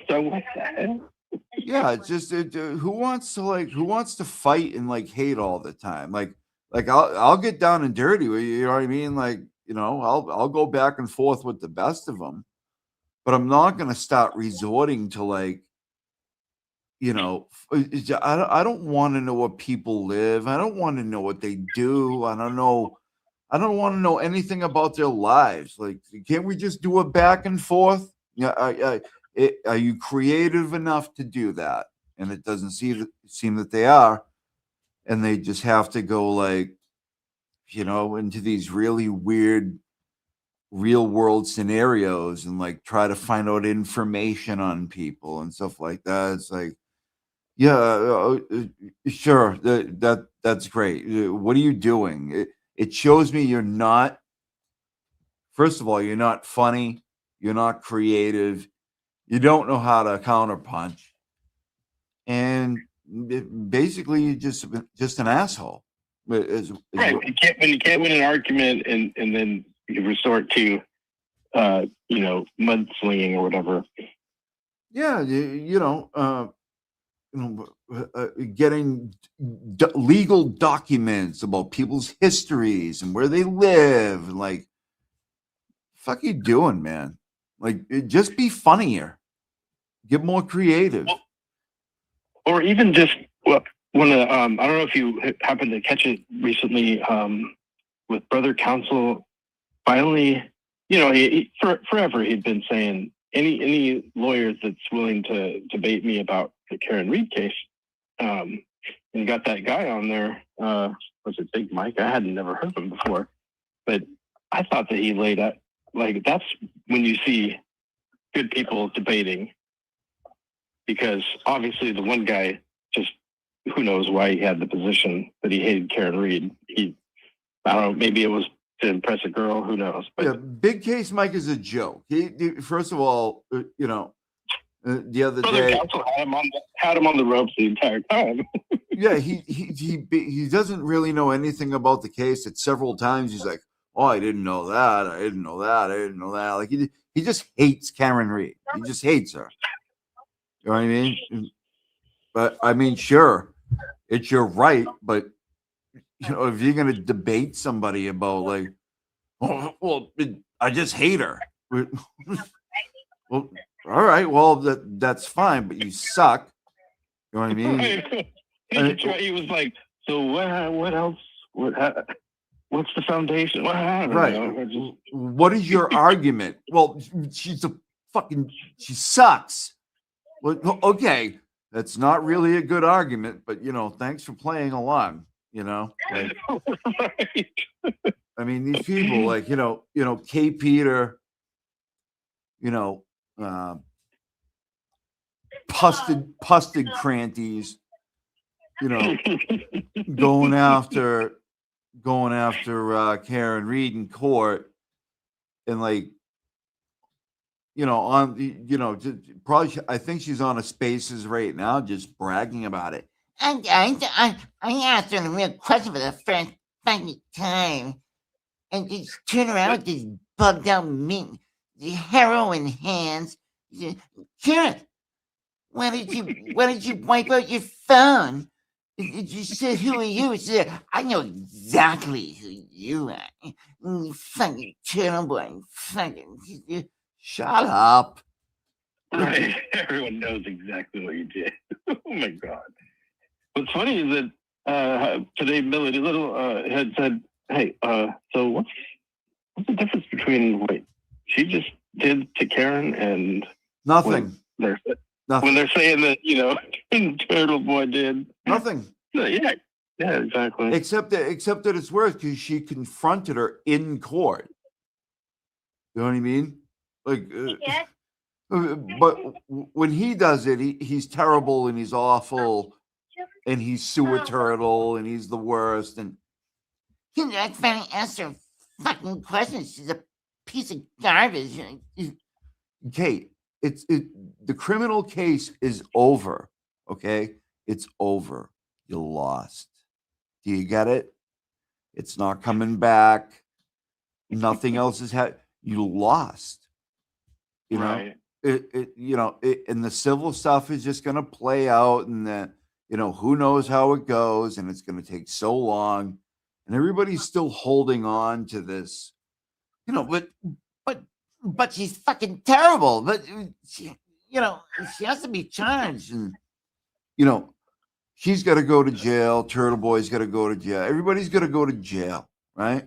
so what the hell? Yeah, it's just who wants to fight and like hate all the time? Like I'll get down and dirty with you. You know what I mean? Like, I'll go back and forth with the best of them, but I'm not going to start resorting to, like, I don't want to know what people live. I don't want to know what they do. I don't want to know anything about their lives. Like, can't we just do a back and forth? Yeah, are you creative enough to do that? And it doesn't seem that they are, and they just have to go, like, into these really weird real world scenarios and, like, try to find out information on people and stuff like that. It's like, yeah, sure, that's great. What are you doing? It shows me you're not. First of all, you're not funny. You're not creative. You don't know how to counterpunch, and basically, you're just an asshole. Right. You can't win an argument, and then you resort to, mudslinging or whatever. Yeah, getting legal documents about people's histories and where they live, and, like, fuck you doing, man? Like, just be funnier, get more creative, or even just one of I don't know if you happened to catch it recently, with Brother Counsel. Finally, he forever he'd been saying any lawyers that's willing to debate me about the Karen Reed case. And you got that guy on there. Was it Big Mike? I had never heard of him before, but I thought that he laid out like that's when you see good people debating, because obviously the one guy just who knows why he had the position that he hated Karen Reed. I don't know, maybe it was to impress a girl, who knows? But Yeah, Big Case Mike is a joke. First of all, the other Brother day, Counsel had him on the ropes the entire time. yeah, he doesn't really know anything about the case. At several times, he's like, "Oh, I didn't know that. I didn't know that. I didn't know that." Like he just hates Karen Reed. He just hates her. You know what I mean? But I mean, sure, it's your right. But if you're gonna debate somebody about like, oh, well, I just hate her. Well, all right, well that's fine, but you suck. You know what I mean? He was like, "So what else? What's the foundation?" Well, I don't Right. know. What is your argument? Well, she sucks. Well, okay, that's not really a good argument, but thanks for playing along. Like, I mean, these people, like K. Peter, Pusted Cranties, going after Karen Reed in court, and like probably I think she's on a Spaces right now, just bragging about it. I asked her a real question for the first fucking time, and just turn around with this bugged out meat, the heroin hands. Karen, why did you wipe out your phone? You said, "Who are you?" She said, "I know exactly who you are. You fucking turtle boy. Fucking shut up." Right. Everyone knows exactly what you did. Oh my God. What's funny is that today Melody Little had said, "Hey, so what's the difference between what she just did to Karen and nothing? When they're saying that Turtle Boy did nothing." Yeah, exactly. Except that it's worse because she confronted her in court. You know what I mean? Like, but when he does it, he's terrible and he's awful, and he's Sewer Turtle and he's the worst. And I finally asked her fucking questions. She's a piece of garbage. Kate, the criminal case is over. Okay, it's over. You lost. Do you get it? It's not coming back. Nothing else is you lost. You know, right. And the civil stuff is just going to play out, and then who knows how it goes, and it's going to take so long, and everybody's still holding on to this. But she's fucking terrible. But she has to be charged, and she's got to go to jail. Turtle Boy's got to go to jail. Everybody's got to go to jail, right?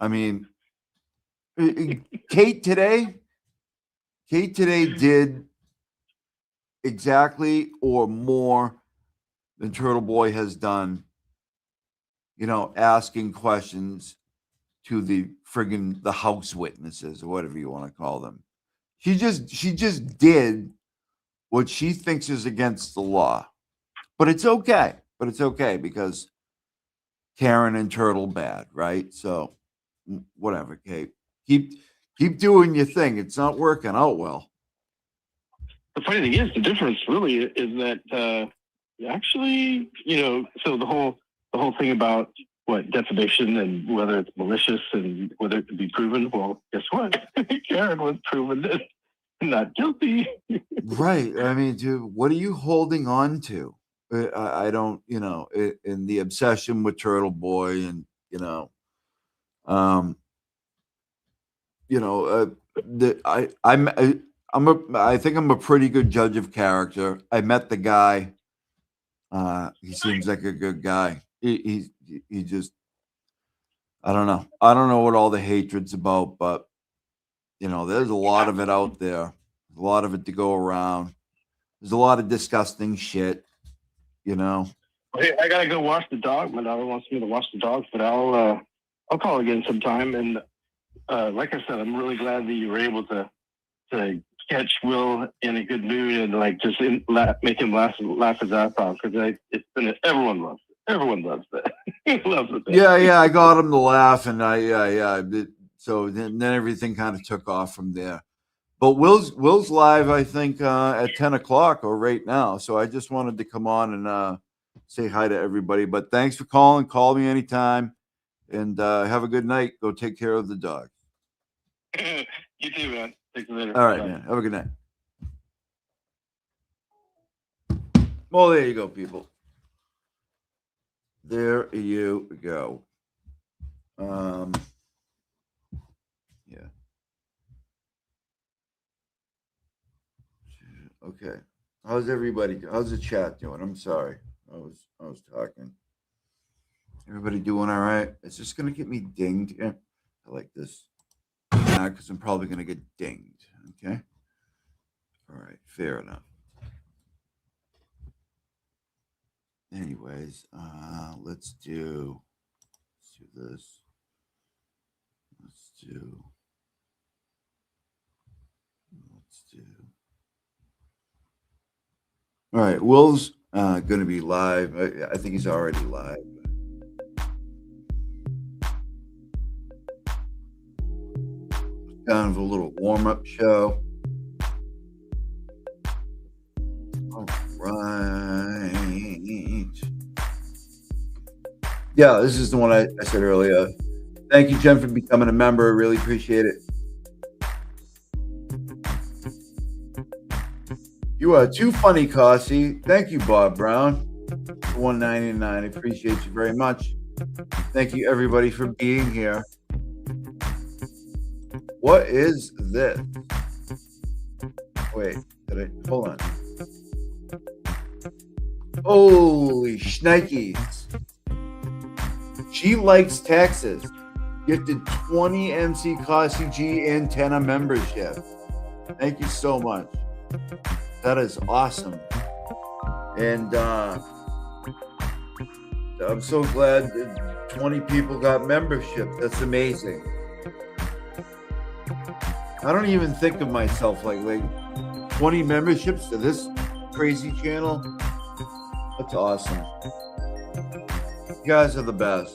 I mean, Kate today did exactly or more than Turtle Boy has done, asking questions to the house witnesses or whatever you want to call them. She just did what she thinks is against the law. But it's okay. Because Karen and Turtle bad, right? So whatever, Kate. Keep doing your thing. It's not working out well. The funny thing is, the difference really is that actually, so the whole thing about what defamation and whether it's malicious and whether it can be proven. Well, guess what? Karen was proven not guilty. Right. I mean, dude, what are you holding on to? I don't, in the obsession with Turtle Boy, and I think I'm a pretty good judge of character. I met the guy. He seems like a good guy. He just, I don't know what all the hatred's about, but You know, there's a lot of it out there. A lot of it to go around. There's a lot of disgusting shit, you know. Hey, I gotta go watch the dog. My daughter wants me to watch the dog, but I'll call again sometime. And like I said, I'm really glad that you were able to catch Will in a good mood and like just make him laugh his ass off, because everyone loves it. Everyone loves that. He loves it. Yeah, I got him to laugh, and so then everything kind of took off from there. But Will's live, I think, at 10 o'clock or right now. So I just wanted to come on and say hi to everybody. But thanks for calling. Call me anytime. And have a good night. Go take care of the dog. You too, man. Take you later. All right, Bye. man. Have a good night. Well, there you go, people. There you go. Yeah. Okay. How's everybody? How's the chat doing? I'm sorry. I was talking. Everybody doing all right? Is this gonna get me dinged? Yeah. I like this. Yeah, because I'm probably gonna get dinged. Okay. All right. Fair enough. Anyways, let's do this. Let's do. All right, Will's going to be live. I think he's already live. Kind of a little warm-up show. All right. Yeah, this is the one I said earlier. Thank you, Jen, for becoming a member. I really appreciate it. You are too funny, Cossie. Thank you, Bob Brown. $1.99. I appreciate you very much. Thank you, everybody, for being here. What is this? Wait, hold on. Holy shnikes. She likes Texas. Gifted 20 MC Cossie G antenna membership. Thank you so much. That is awesome. And I'm so glad that 20 people got membership. That's amazing. I don't even think of myself like 20 memberships to this crazy channel. That's awesome. You guys are the best.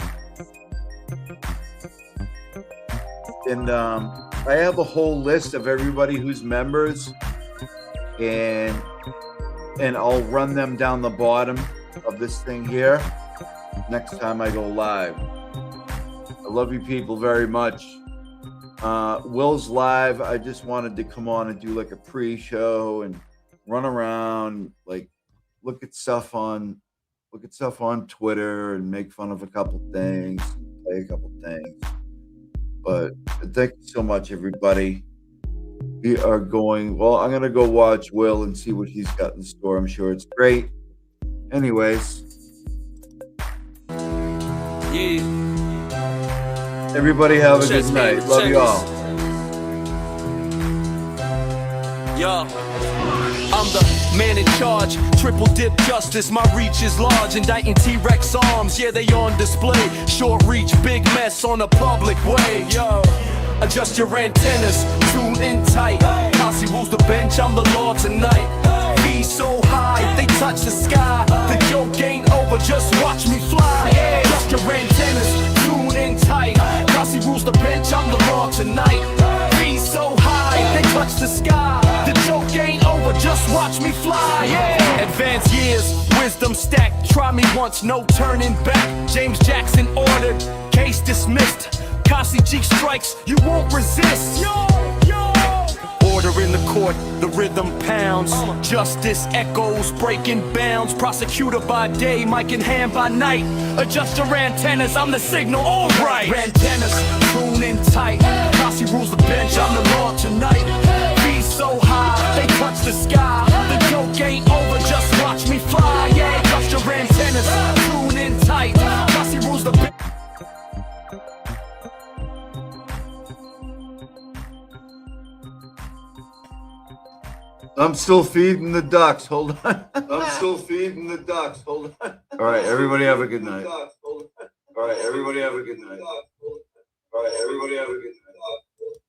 And I have a whole list of everybody who's members. And I'll run them down the bottom of this thing here next time I go live. I love you people very much. Will's live. I just wanted to come on and do like a pre-show and run around, like look at stuff on Twitter and make fun of a couple things, play a couple things. But thank you so much, everybody. We are going, well, I'm going to go watch Will and see what he's got in store. I'm sure it's great. Anyways. Yeah. Everybody have a good night. Love you all. Yo. I'm the man in charge, triple dip justice, my reach is large, indicting T-Rex arms, yeah they on display, short reach, big mess on a public way, yo. Adjust your antennas, tune in tight. Cossie rules the bench, I'm the law tonight. Be so high, they touch the sky. The joke ain't over, just watch me fly. Adjust your antennas, tune in tight. Cossie rules the bench, I'm the law tonight. Be so high, they touch the sky. The joke ain't over, just watch me fly. Advanced years, wisdom stacked. Try me once, no turning back. James Jackson ordered, case dismissed. Cossie G strikes, you won't resist. Order in the court, the rhythm pounds. Justice echoes, breaking bounds. Prosecutor by day, mic in hand by night. Adjust your antennas, I'm the signal, alright. Antennas, tune in tight. Cossie rules the bench, I'm the law tonight. Be so high, they touch the sky. The joke ain't over, just watch me fly. Yeah, adjust your antennas, tune in tight. Cossie rules the bench. I'm still feeding the ducks. Hold on. I'm still feeding the ducks. Hold on. All right, everybody have a good night. All right, everybody have a good night. All right, everybody have a good night.